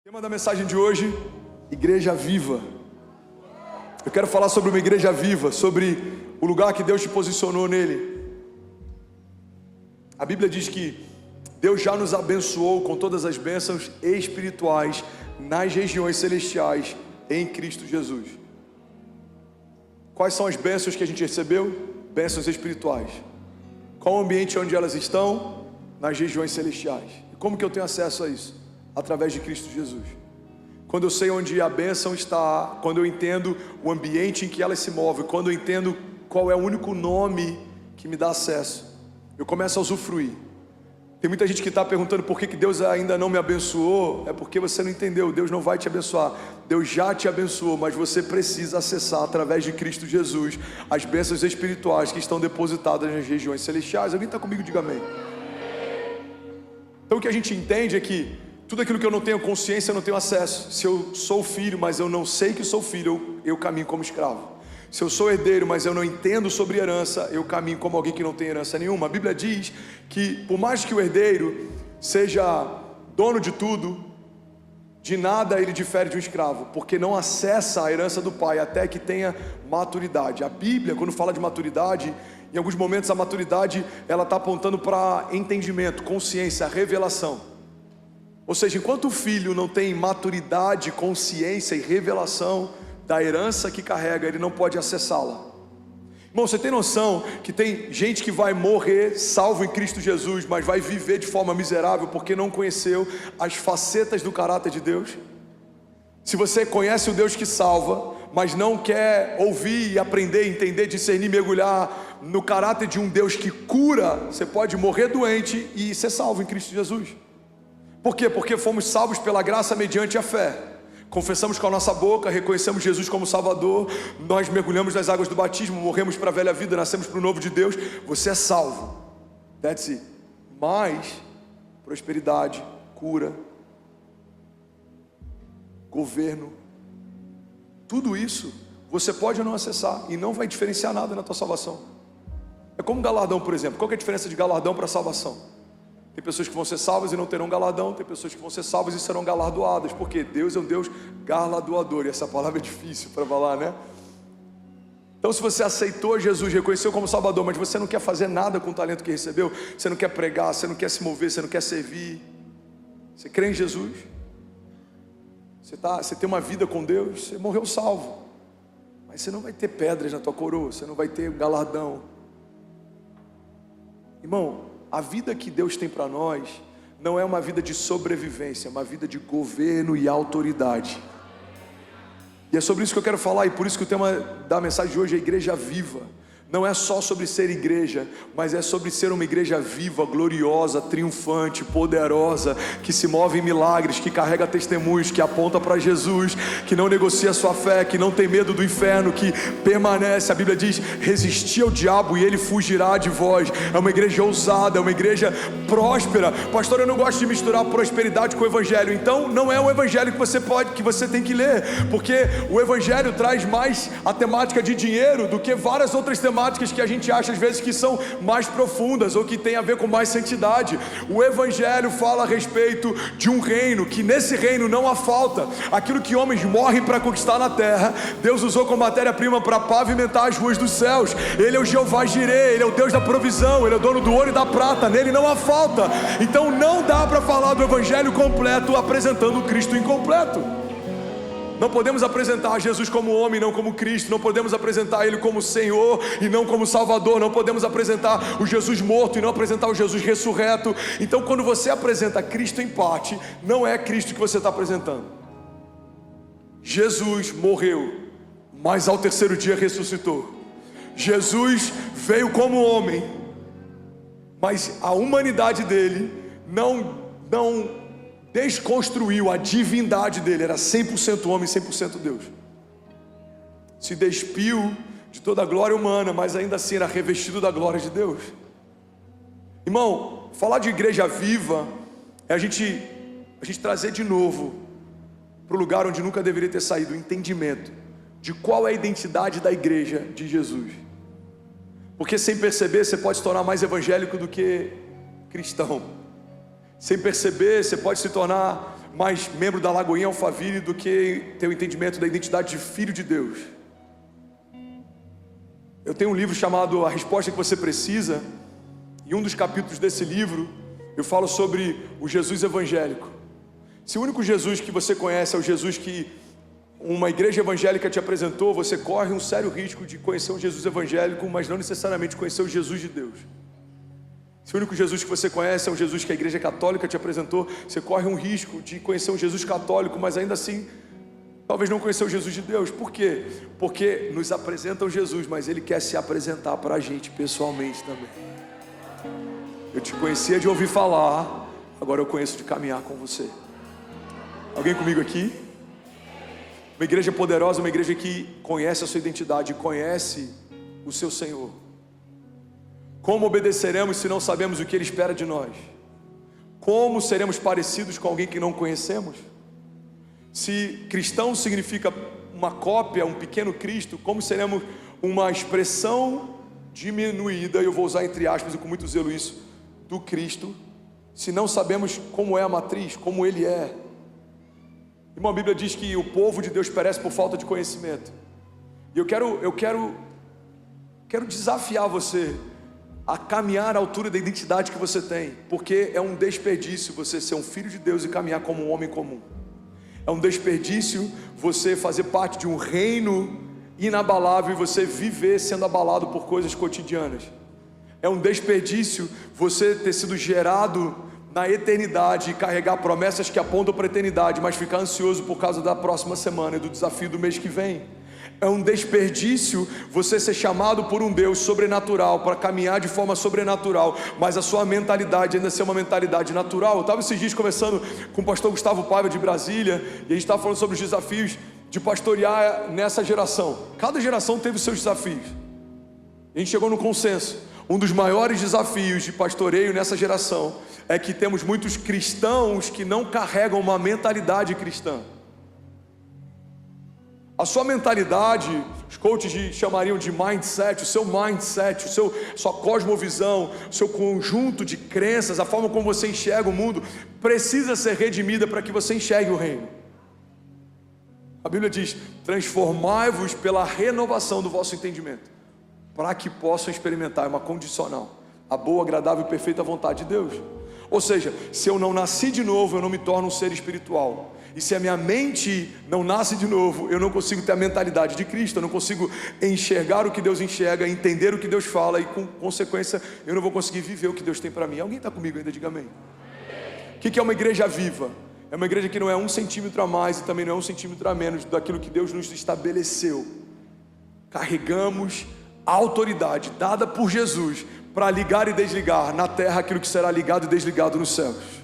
Tema da mensagem de hoje, Igreja Viva. Eu quero falar sobre uma igreja viva, sobre o lugar que Deus te posicionou nele. A Bíblia diz que Deus já nos abençoou com todas as bênçãos espirituais nas regiões celestiais em Cristo Jesus. Quais são as bênçãos que a gente recebeu? Bênçãos espirituais. Qual o ambiente onde elas estão? Nas regiões celestiais. E como que eu tenho acesso a isso? Através de Cristo Jesus. Quando eu sei onde a bênção está, quando eu entendo o ambiente em que ela se move, quando eu entendo qual é o único nome que me dá acesso, eu começo a usufruir. Tem muita gente que está perguntando por que Deus ainda não me abençoou. É porque você não entendeu. Deus não vai te abençoar. Deus já te abençoou, mas você precisa acessar através de Cristo Jesus as bênçãos espirituais que estão depositadas nas regiões celestiais. Alguém está comigo? Diga amém. Então o que a gente entende é que tudo aquilo que eu não tenho consciência, eu não tenho acesso. Se eu sou filho, mas eu não sei que sou filho, eu caminho como escravo. Se eu sou herdeiro, mas eu não entendo sobre herança, eu caminho como alguém que não tem herança nenhuma. A Bíblia diz que por mais que o herdeiro seja dono de tudo, de nada ele difere de um escravo, porque não acessa a herança do pai até que tenha maturidade. A Bíblia, quando fala de maturidade, em alguns momentos a maturidade ela está apontando para entendimento, consciência, revelação. Ou seja, enquanto o filho não tem maturidade, consciência e revelação da herança que carrega, ele não pode acessá-la. Irmão, você tem noção que tem gente que vai morrer salvo em Cristo Jesus, mas vai viver de forma miserável porque não conheceu as facetas do caráter de Deus? Se você conhece o Deus que salva, mas não quer ouvir, aprender, entender, discernir, mergulhar no caráter de um Deus que cura, você pode morrer doente e ser salvo em Cristo Jesus. Por quê? Porque fomos salvos pela graça mediante a fé. Confessamos com a nossa boca, reconhecemos Jesus como Salvador, nós mergulhamos nas águas do batismo, morremos para a velha vida, nascemos para o novo de Deus. Você é salvo. That's it. Mas prosperidade, cura, governo, tudo isso você pode não acessar e não vai diferenciar nada na tua salvação. É como galardão, por exemplo. Qual que é a diferença de galardão para salvação? Tem pessoas que vão ser salvas e não terão galardão. Tem pessoas que vão ser salvas e serão galardoadas. Porque Deus é um Deus galardoador. E essa palavra é difícil para falar, né? Então se você aceitou Jesus, reconheceu como Salvador, mas você não quer fazer nada com o talento que recebeu, você não quer pregar, você não quer se mover, você não quer servir, você crê em Jesus, você tem uma vida com Deus, você morreu salvo, mas você não vai ter pedras na tua coroa, você não vai ter galardão. Irmão, a vida que Deus tem para nós não é uma vida de sobrevivência, é uma vida de governo e autoridade. E é sobre isso que eu quero falar, e por isso que o tema da mensagem de hoje é Igreja Viva. Não é só sobre ser igreja, mas é sobre ser uma igreja viva, gloriosa, triunfante, poderosa, que se move em milagres, que carrega testemunhos, que aponta para Jesus, que não negocia a sua fé, que não tem medo do inferno, que permanece. A Bíblia diz: resisti ao diabo e ele fugirá de vós. É uma igreja ousada, é uma igreja próspera. Pastor, eu não gosto de misturar prosperidade com o evangelho. Então não é o evangelho que você tem que ler, porque o evangelho traz mais a temática de dinheiro do que várias outras temáticas que a gente acha às vezes que são mais profundas ou que tem a ver com mais santidade. O evangelho fala a respeito de um reino, que nesse reino não há falta. Aquilo que homens morrem para conquistar na terra, Deus usou como matéria-prima para pavimentar as ruas dos céus. Ele é o Jeová Jireh, Ele é o Deus da provisão, Ele é o dono do ouro e da prata, nele não há falta. Então não dá para falar do evangelho completo apresentando o Cristo incompleto. Não podemos apresentar Jesus como homem, não como Cristo. Não podemos apresentar Ele como Senhor e não como Salvador. Não podemos apresentar o Jesus morto e não apresentar o Jesus ressurreto. Então quando você apresenta Cristo em parte, não é Cristo que você está apresentando. Jesus morreu, mas ao terceiro dia ressuscitou. Jesus veio como homem, mas a humanidade dele não desconstruiu a divindade dele. Era 100% homem, 100% Deus. Se despiu de toda a glória humana, mas ainda assim era revestido da glória de Deus. Irmão, falar de igreja viva é a gente trazer de novo para o lugar onde nunca deveria ter saído, o entendimento de qual é a identidade da igreja de Jesus. Porque sem perceber você pode se tornar mais evangélico do que cristão. Sem perceber, você pode se tornar mais membro da Lagoinha Alphaville do que ter o entendimento da identidade de filho de Deus. Eu tenho um livro chamado A Resposta que Você Precisa, e um dos capítulos desse livro eu falo sobre o Jesus evangélico. Se o único Jesus que você conhece é o Jesus que uma igreja evangélica te apresentou, você corre um sério risco de conhecer um Jesus evangélico, mas não necessariamente conhecer o Jesus de Deus. Se o único Jesus que você conhece é um Jesus que a igreja católica te apresentou, você corre um risco de conhecer um Jesus católico, mas ainda assim talvez não conhecer o Jesus de Deus. Por quê? Porque nos apresentam Jesus, mas Ele quer se apresentar para a gente pessoalmente também. Eu te conhecia de ouvir falar, agora eu conheço de caminhar com você. Alguém comigo aqui? Uma igreja poderosa, uma igreja que conhece a sua identidade, conhece o seu Senhor. Como obedeceremos se não sabemos o que Ele espera de nós? Como seremos parecidos com alguém que não conhecemos? Se cristão significa uma cópia, um pequeno Cristo, como seremos uma expressão diminuída, eu vou usar entre aspas e com muito zelo isso, do Cristo, se não sabemos como é a matriz, como Ele é? Irmão, a Bíblia diz que o povo de Deus perece por falta de conhecimento. E eu quero desafiar você a caminhar à altura da identidade que você tem, porque é um desperdício você ser um filho de Deus e caminhar como um homem comum. É um desperdício você fazer parte de um reino inabalável e você viver sendo abalado por coisas cotidianas. É um desperdício você ter sido gerado na eternidade e carregar promessas que apontam para a eternidade, mas ficar ansioso por causa da próxima semana e do desafio do mês que vem. É um desperdício você ser chamado por um Deus sobrenatural para caminhar de forma sobrenatural, mas a sua mentalidade ainda ser uma mentalidade natural. Eu estava esses dias conversando com o pastor Gustavo Paiva de Brasília, e a gente estava falando sobre os desafios de pastorear nessa geração. Cada geração teve os seus desafios. A gente chegou no consenso. Um dos maiores desafios de pastoreio nessa geração é que temos muitos cristãos que não carregam uma mentalidade cristã. A sua mentalidade, os coaches chamariam de mindset, sua cosmovisão, o seu conjunto de crenças, a forma como você enxerga o mundo, precisa ser redimida para que você enxergue o reino. A Bíblia diz: transformai-vos pela renovação do vosso entendimento, para que possam experimentar, é uma condicional, a boa, agradável e perfeita vontade de Deus. Ou seja, se eu não nasci de novo, eu não me torno um ser espiritual. E se a minha mente não nasce de novo, eu não consigo ter a mentalidade de Cristo, eu não consigo enxergar o que Deus enxerga, entender o que Deus fala, e com consequência, eu não vou conseguir viver o que Deus tem para mim. Alguém está comigo ainda? Diga amém. O que é uma igreja viva? É uma igreja que não é 1 centímetro a mais e também não é 1 centímetro a menos daquilo que Deus nos estabeleceu. Carregamos a autoridade dada por Jesus para ligar e desligar na terra aquilo que será ligado e desligado nos céus.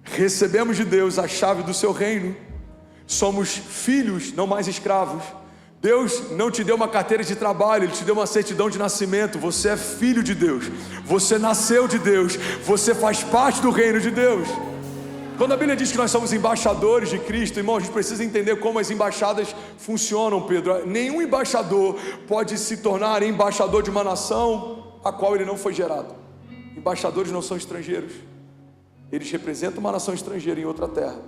Recebemos de Deus a chave do seu reino. Somos filhos, não mais escravos. Deus não te deu uma carteira de trabalho, Ele te deu uma certidão de nascimento. Você é filho de Deus, você nasceu de Deus, você faz parte do reino de Deus. Quando a Bíblia diz que nós somos embaixadores de Cristo, irmão, a gente precisa entender como as embaixadas funcionam, Pedro. Nenhum embaixador pode se tornar embaixador de uma nação a qual ele não foi gerado. Embaixadores não são estrangeiros. Eles representam uma nação estrangeira em outra terra,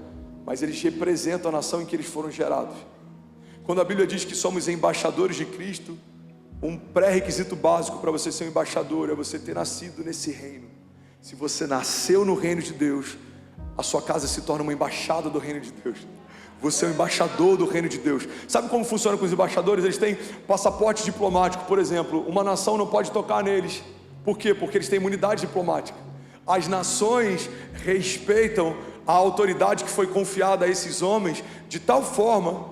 mas eles representam a nação em que eles foram gerados. Quando a Bíblia diz que somos embaixadores de Cristo, um pré-requisito básico para você ser um embaixador é você ter nascido nesse reino. Se você nasceu no reino de Deus, a sua casa se torna uma embaixada do reino de Deus. Você é um embaixador do reino de Deus. Sabe como funciona com os embaixadores? Eles têm passaporte diplomático, por exemplo. Uma nação não pode tocar neles. Por quê? Porque eles têm imunidade diplomática. As nações respeitam a autoridade que foi confiada a esses homens de tal forma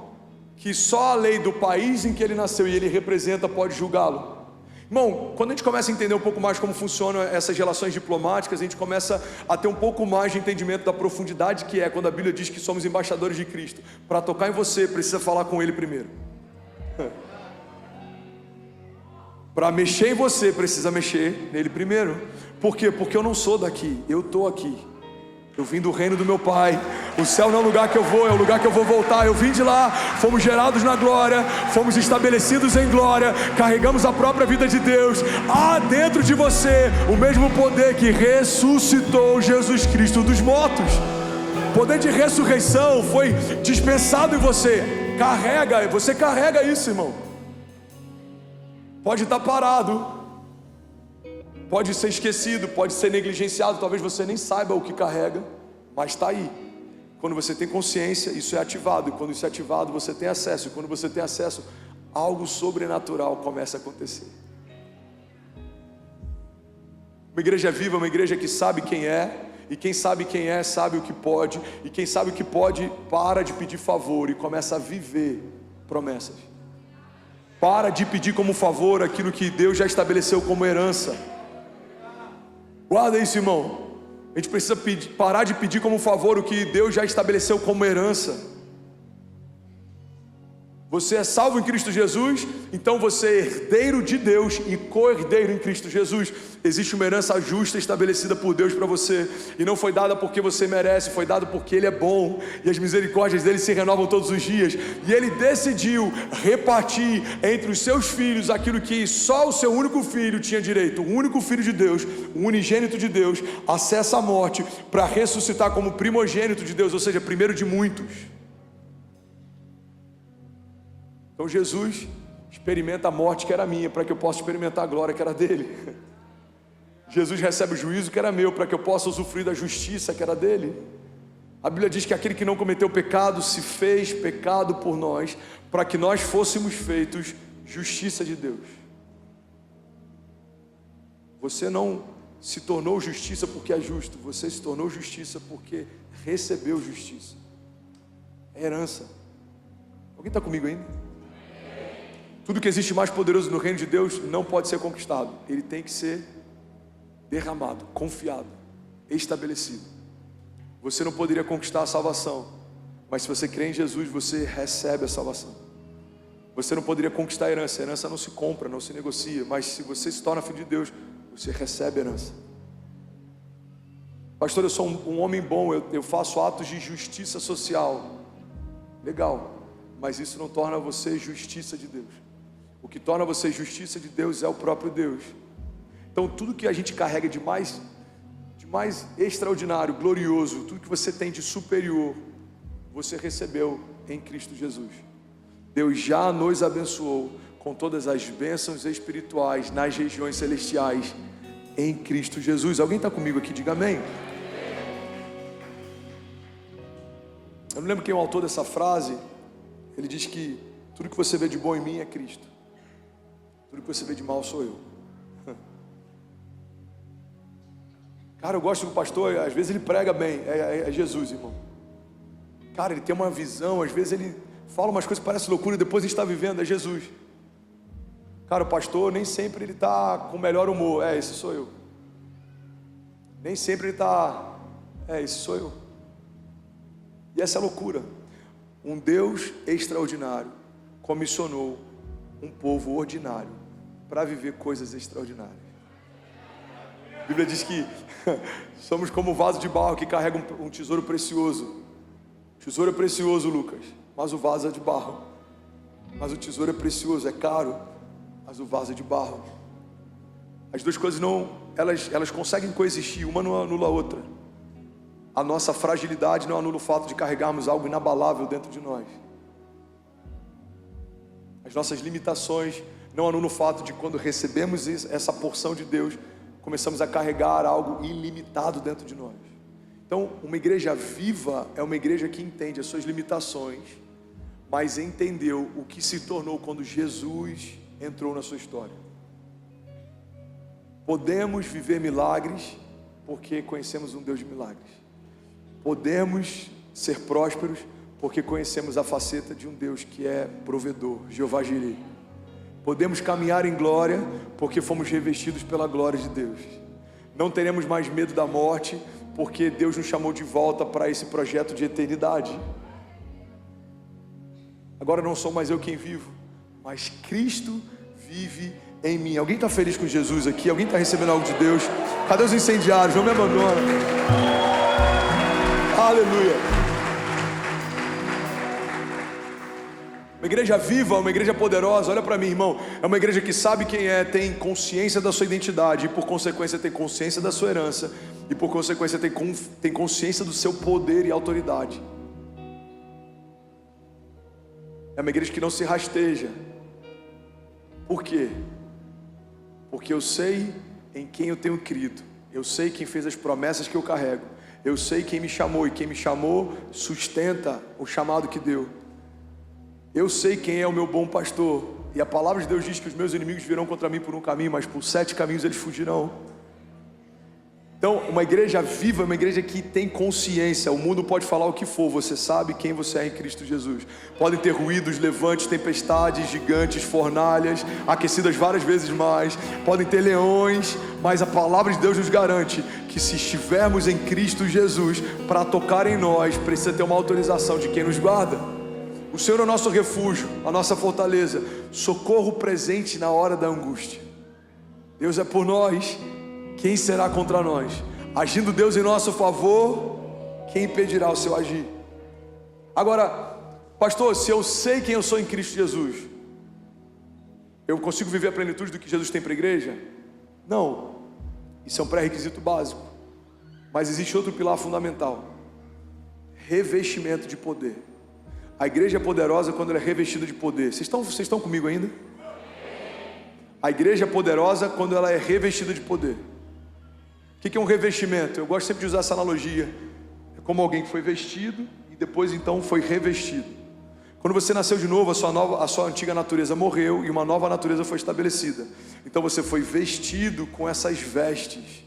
que só a lei do país em que ele nasceu e ele representa pode julgá-lo. Irmão, quando a gente começa a entender um pouco mais como funcionam essas relações diplomáticas, a gente começa a ter um pouco mais de entendimento da profundidade que é quando a Bíblia diz que somos embaixadores de Cristo. Para tocar em você, precisa falar com Ele primeiro. Para mexer em você, precisa mexer nele primeiro. Por quê? Porque eu não sou daqui, eu estou aqui. Eu vim do reino do meu Pai. O céu não é o lugar que eu vou, é o lugar que eu vou voltar. Eu vim de lá, fomos gerados na glória, fomos estabelecidos em glória, carregamos a própria vida de Deus. Há dentro de você o mesmo poder que ressuscitou Jesus Cristo dos mortos. Poder de ressurreição foi dispensado em você. Você carrega isso, irmão. Pode estar parado, pode ser esquecido, pode ser negligenciado, talvez você nem saiba o que carrega, mas está aí. Quando você tem consciência, isso é ativado, e quando isso é ativado, você tem acesso, e quando você tem acesso, algo sobrenatural começa a acontecer. Uma igreja viva é uma igreja que sabe quem é, e quem sabe quem é, sabe o que pode, e quem sabe o que pode, para de pedir favor e começa a viver promessas. Para de pedir como favor aquilo que Deus já estabeleceu como herança. Guarda isso, irmão. A gente precisa parar de pedir como favor o que Deus já estabeleceu como herança. Você é salvo em Cristo Jesus, então você é herdeiro de Deus e co-herdeiro em Cristo Jesus. Existe uma herança justa estabelecida por Deus para você, e não foi dada porque você merece, foi dada porque Ele é bom, e as misericórdias dEle se renovam todos os dias, e Ele decidiu repartir entre os seus filhos aquilo que só o seu único filho tinha direito. O único filho de Deus, o unigênito de Deus, acessa a morte para ressuscitar como primogênito de Deus, ou seja, primeiro de muitos. Então Jesus experimenta a morte que era minha, para que eu possa experimentar a glória que era dele. Jesus recebe o juízo que era meu, para que eu possa usufruir da justiça que era dele. A Bíblia diz que aquele que não cometeu pecado se fez pecado por nós, para que nós fôssemos feitos justiça de Deus. Você não se tornou justiça porque é justo, você se tornou justiça porque recebeu justiça. É herança. Alguém está comigo ainda? Tudo que existe mais poderoso no reino de Deus não pode ser conquistado. Ele tem que ser derramado, confiado, estabelecido. Você não poderia conquistar a salvação, mas se você crê em Jesus, você recebe a salvação. Você não poderia conquistar a herança não se compra, não se negocia, mas se você se torna filho de Deus, você recebe a herança. Pastor, eu sou um homem bom, eu faço atos de justiça social. Legal, mas isso não torna você justiça de Deus. O que torna você justiça de Deus é o próprio Deus. Então tudo que a gente carrega de mais extraordinário, glorioso, tudo que você tem de superior, você recebeu em Cristo Jesus. Deus já nos abençoou com todas as bênçãos espirituais nas regiões celestiais em Cristo Jesus. Alguém está comigo aqui? Diga amém. Eu não lembro quem é o autor dessa frase. Ele diz que tudo que você vê de bom em mim é Cristo, tudo que você vê de mal sou eu. Cara, eu gosto do pastor, às vezes ele prega bem, é Jesus, irmão. Cara, ele tem uma visão, às vezes ele fala umas coisas que parecem loucura, e depois ele está vivendo, é Jesus. Cara, o pastor nem sempre ele está com o melhor humor, esse sou eu. Nem sempre ele está, esse sou eu. E essa é a loucura. Um Deus extraordinário comissionou um povo ordinário para viver coisas extraordinárias. A Bíblia diz que somos como um vaso de barro que carrega um tesouro precioso. O tesouro é precioso, Lucas, mas o vaso é de barro. Mas o tesouro é precioso, é caro, mas o vaso é de barro. As duas coisas elas conseguem coexistir, uma não anula a outra. A nossa fragilidade não anula o fato de carregarmos algo inabalável dentro de nós. As nossas limitações não anulam o fato de quando recebemos essa porção de Deus, começamos a carregar algo ilimitado dentro de nós. Então, uma igreja viva é uma igreja que entende as suas limitações, mas entendeu o que se tornou quando Jesus entrou na sua história. Podemos viver milagres porque conhecemos um Deus de milagres. Podemos ser prósperos porque conhecemos a faceta de um Deus que é provedor, Jeová Jireh. Podemos caminhar em glória porque fomos revestidos pela glória de Deus. Não teremos mais medo da morte porque Deus nos chamou de volta para esse projeto de eternidade. Agora não sou mais eu quem vivo, mas Cristo vive em mim. Alguém está feliz com Jesus aqui? Alguém está recebendo algo de Deus? Cadê os incendiários? Não me abandona. Aleluia. Uma igreja viva, uma igreja poderosa, olha para mim, irmão, é uma igreja que sabe quem é, tem consciência da sua identidade e por consequência tem consciência da sua herança e por consequência tem consciência do seu poder e autoridade. É uma igreja que não se rasteja. Por quê? Porque eu sei em quem eu tenho crido, eu sei quem fez as promessas que eu carrego, eu sei quem me chamou, e quem me chamou sustenta o chamado que deu. Eu sei quem é o meu bom pastor, e a palavra de Deus diz que os meus inimigos virão contra mim por um caminho, mas por 7 caminhos eles fugirão. Então, uma igreja viva é uma igreja que tem consciência. O mundo pode falar o que for, você sabe quem você é em Cristo Jesus. Podem ter ruídos, levantes, tempestades, gigantes, fornalhas, aquecidas várias vezes mais. Podem ter leões, mas a palavra de Deus nos garante que se estivermos em Cristo Jesus, para tocar em nós, precisa ter uma autorização de quem nos guarda. O Senhor é o nosso refúgio, a nossa fortaleza, socorro presente na hora da angústia. Deus é por nós, quem será contra nós? Agindo Deus em nosso favor, quem impedirá o seu agir? Agora, pastor, se eu sei quem eu sou em Cristo Jesus, eu consigo viver a plenitude do que Jesus tem para a igreja? Não, isso é um pré-requisito básico. Mas existe outro pilar fundamental: revestimento de poder. A igreja é poderosa quando ela é revestida de poder. Vocês estão comigo ainda? A igreja é poderosa quando ela é revestida de poder. O que é um revestimento? Eu gosto sempre de usar essa analogia. É como alguém que foi vestido e depois então foi revestido. Quando você nasceu de novo, a sua antiga natureza morreu e uma nova natureza foi estabelecida. Então você foi vestido com essas vestes.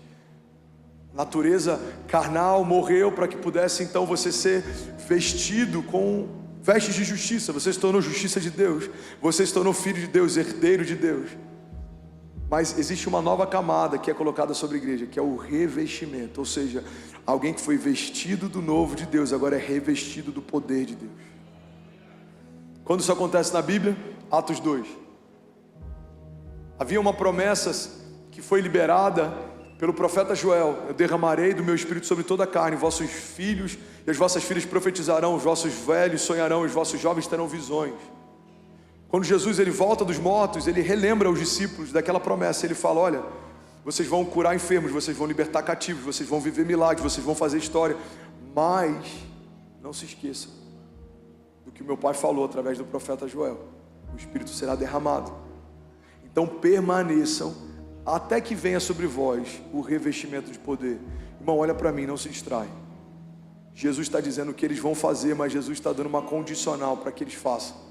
Natureza carnal morreu para que pudesse então você ser vestido com vestes de justiça. Você se tornou justiça de Deus. Você se tornou filho de Deus, herdeiro de Deus. Mas existe uma nova camada que é colocada sobre a igreja, que é o revestimento. Ou seja, alguém que foi vestido do novo de Deus, agora é revestido do poder de Deus. Quando isso acontece na Bíblia? Atos 2. Havia uma promessa que foi liberada pelo profeta Joel: eu derramarei do meu espírito sobre toda a carne, vossos filhos e as vossas filhas profetizarão, os vossos velhos sonharão, os vossos jovens terão visões. Quando Jesus ele volta dos mortos, ele relembra aos discípulos daquela promessa. Ele fala: olha, vocês vão curar enfermos, vocês vão libertar cativos, vocês vão viver milagres, vocês vão fazer história, mas não se esqueçam do que o meu pai falou através do profeta Joel: o Espírito será derramado. Então permaneçam até que venha sobre vós o revestimento de poder. Irmão, olha para mim, não se distrai. Jesus está dizendo o que eles vão fazer, mas Jesus está dando uma condicional para que eles façam.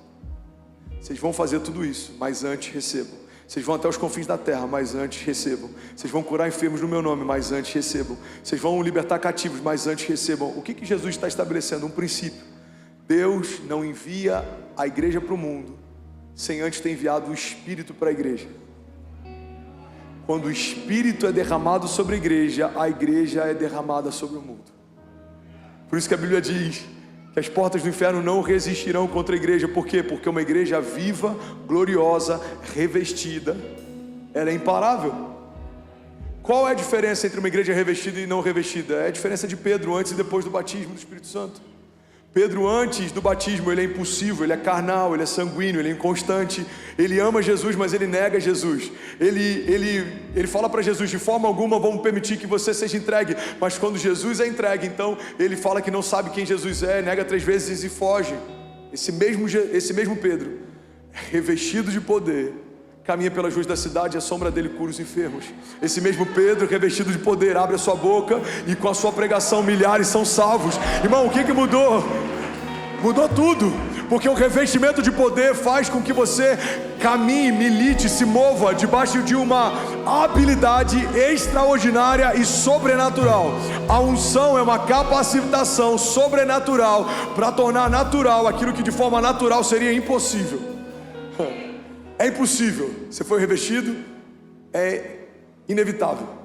Vocês vão fazer tudo isso, mas antes recebam. Vocês vão até os confins da terra, mas antes recebam. Vocês vão curar enfermos no meu nome, mas antes recebam. Vocês vão libertar cativos, mas antes recebam. O que Jesus está estabelecendo? Um princípio. Deus não envia a igreja para o mundo sem antes ter enviado o Espírito para a igreja. Quando o Espírito é derramado sobre a igreja é derramada sobre o mundo. Por isso que a Bíblia diz que as portas do inferno não resistirão contra a igreja. Por quê? Porque uma igreja viva, gloriosa, revestida, ela é imparável. Qual é a diferença entre uma igreja revestida e não revestida? É a diferença de Pedro antes e depois do batismo do Espírito Santo. Pedro antes do batismo, ele é impulsivo, ele é carnal, ele é sanguíneo, ele é inconstante. Ele ama Jesus, mas ele nega Jesus. Ele fala para Jesus: de forma alguma vamos permitir que você seja entregue. Mas quando Jesus é entregue, então ele fala que não sabe quem Jesus é, nega 3 vezes e foge. Esse mesmo Pedro, revestido de poder, caminha pelas ruas da cidade e a sombra dele cura os enfermos. Esse mesmo Pedro, revestido de poder, abre a sua boca e com a sua pregação milhares são salvos. Irmão, o que mudou? Mudou tudo, porque o revestimento de poder faz com que você caminhe, milite, se mova debaixo de uma habilidade extraordinária e sobrenatural. A unção é uma capacitação sobrenatural para tornar natural aquilo que de forma natural seria impossível. É impossível. Você foi revestido, é inevitável.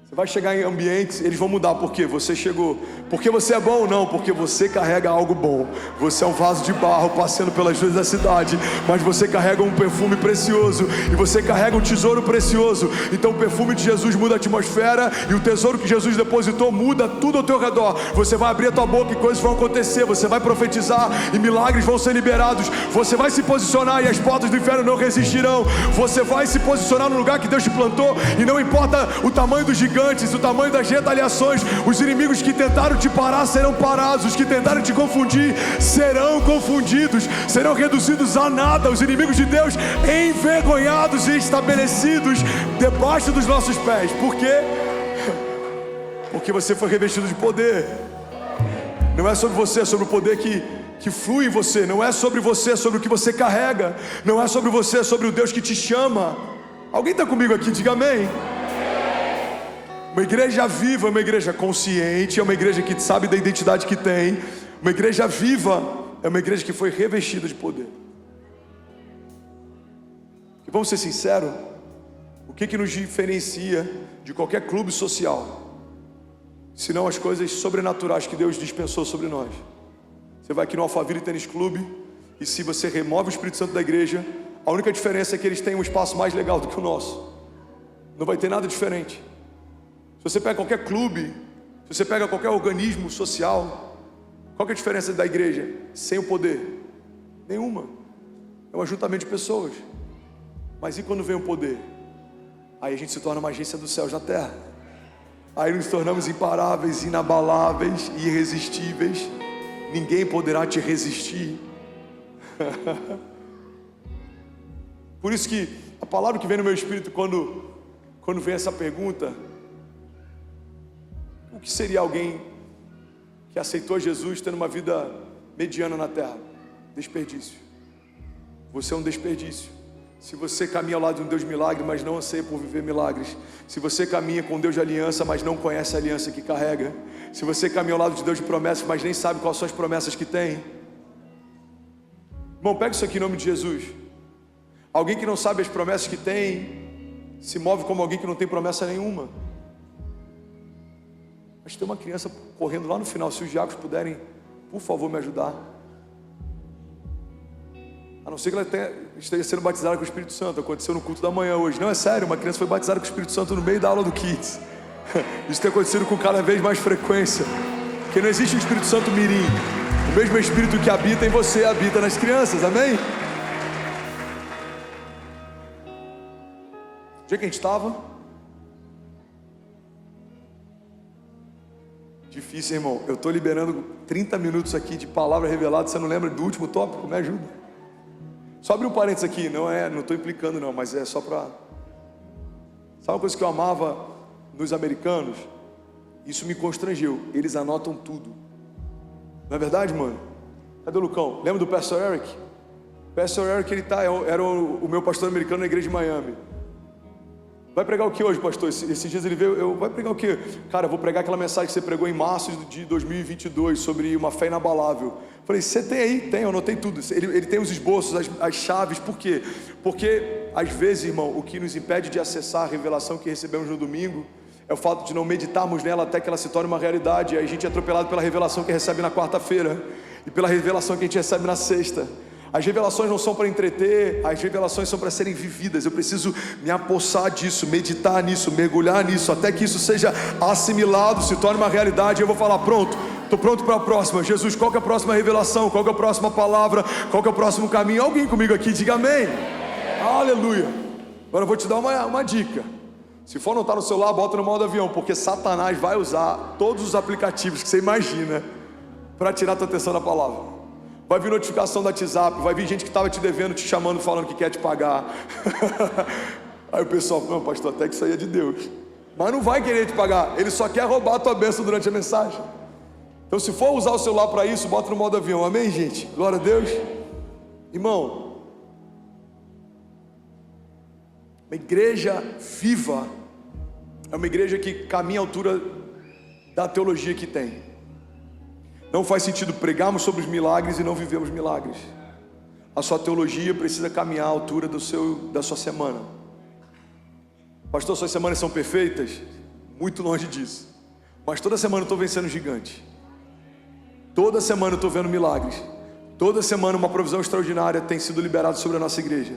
Você vai chegar em ambientes, eles vão mudar. Por quê? Você chegou. Porque você é bom? Não, porque você carrega algo bom. Você é um vaso de barro passeando pelas ruas da cidade, mas você carrega um perfume precioso, e você carrega um tesouro precioso. Então o perfume de Jesus muda a atmosfera, e o tesouro que Jesus depositou muda tudo ao teu redor. Você vai abrir a tua boca e coisas vão acontecer. Você vai profetizar e milagres vão ser liberados. Você vai se posicionar e as portas do inferno não resistirão. Você vai se posicionar no lugar que Deus te plantou, e não importa o tamanho do gigante, gigantes, o tamanho das retaliações. Os inimigos que tentaram te parar serão parados, os que tentaram te confundir serão confundidos, serão reduzidos a nada. Os inimigos de Deus envergonhados e estabelecidos debaixo dos nossos pés. Por quê? Porque você foi revestido de poder. Não é sobre você, é sobre o poder que flui em você. Não é sobre você, é sobre o que você carrega. Não é sobre você, é sobre o Deus que te chama. Alguém está comigo aqui? Diga amém. Uma igreja viva é uma igreja consciente, é uma igreja que sabe da identidade que tem. Uma igreja viva é uma igreja que foi revestida de poder. E vamos ser sinceros, o que nos diferencia de qualquer clube social, senão as coisas sobrenaturais que Deus dispensou sobre nós? Você vai aqui no Alphaville Tênis Clube, e se você remove o Espírito Santo da igreja, a única diferença é que eles têm um espaço mais legal do que o nosso. Não vai ter nada diferente. Se você pega qualquer clube, se você pega qualquer organismo social, qual que é a diferença da igreja sem o poder? Nenhuma. É um ajuntamento de pessoas. Mas e quando vem o poder? Aí a gente se torna uma agência dos céus na terra. Aí nos tornamos imparáveis, inabaláveis e irresistíveis. Ninguém poderá te resistir. Por isso que a palavra que vem no meu espírito quando vem essa pergunta: o que seria alguém que aceitou Jesus tendo uma vida mediana na terra? Desperdício. Você é um desperdício. Se você caminha ao lado de um Deus de milagre, mas não anseia por viver milagres. Se você caminha com Deus de aliança, mas não conhece a aliança que carrega. Se você caminha ao lado de Deus de promessas, mas nem sabe quais são as promessas que tem. Irmão, pega isso aqui em nome de Jesus. Alguém que não sabe as promessas que tem, se move como alguém que não tem promessa nenhuma. Mas tem uma criança correndo lá no final. Se os diáconos puderem, por favor, me ajudar. A não ser que ela esteja sendo batizada com o Espírito Santo. Aconteceu no culto da manhã hoje. Não, é sério, uma criança foi batizada com o Espírito Santo no meio da aula do Kids. Isso tem acontecido com cada vez mais frequência. Porque não existe o Espírito Santo mirim. O mesmo Espírito que habita em você habita nas crianças, amém? O dia que a gente estava? Difícil, irmão. Eu estou liberando 30 minutos aqui de palavra revelada. Você não lembra do último tópico? Me ajuda. Só abrir um parênteses aqui, não estou implicando não, mas é só para... Sabe uma coisa que eu amava nos americanos? Isso me constrangeu, eles anotam tudo. Não é verdade, mano? Cadê o Lucão? Lembra do Pastor Eric? Pastor Eric, era o meu pastor americano na igreja de Miami. Vai pregar o que hoje, pastor? Esses dias ele veio, vai pregar o que? Cara, eu vou pregar aquela mensagem que você pregou em março de 2022, sobre uma fé inabalável. Falei, você tem aí? Tem, eu anotei tudo. Ele tem os esboços, as chaves, por quê? Porque, às vezes, irmão, o que nos impede de acessar a revelação que recebemos no domingo é o fato de não meditarmos nela até que ela se torne uma realidade. Aí a gente é atropelado pela revelação que recebe na quarta-feira e pela revelação que a gente recebe na sexta. As revelações não são para entreter, as revelações são para serem vividas. Eu preciso me apossar disso, meditar nisso, mergulhar nisso, até que isso seja assimilado, se torne uma realidade. Eu vou falar, pronto, estou pronto para a próxima. Jesus, qual que é a próxima revelação? Qual que é a próxima palavra? Qual que é o próximo caminho? Alguém comigo aqui, diga amém. Aleluia. Agora eu vou te dar uma dica. Se for anotar no celular, bota no modo avião, porque Satanás vai usar todos os aplicativos que você imagina para tirar a tua atenção da palavra. Vai vir notificação do WhatsApp, vai vir gente que estava te devendo, te chamando, falando que quer te pagar. Aí o pessoal, não, pastor, até que isso aí é de Deus. Mas não vai querer te pagar, ele só quer roubar a tua bênção durante a mensagem. Então se for usar o celular para isso, bota no modo avião, amém, gente? Glória a Deus. Irmão, uma igreja viva é uma igreja que caminha à altura da teologia que tem. Não faz sentido pregarmos sobre os milagres e não vivemos milagres. A sua teologia precisa caminhar à altura da sua semana. Pastor, suas semanas são perfeitas? Muito longe disso. Mas toda semana eu estou vencendo gigante. Toda semana eu estou vendo milagres. Toda semana uma provisão extraordinária tem sido liberada sobre a nossa igreja.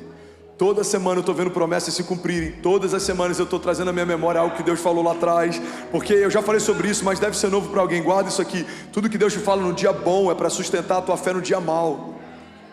Toda semana eu estou vendo promessas se cumprirem. Todas as semanas eu estou trazendo à minha memória algo que Deus falou lá atrás. Porque eu já falei sobre isso, mas deve ser novo para alguém. Guarda isso aqui. Tudo que Deus te fala no dia bom é para sustentar a tua fé no dia mau.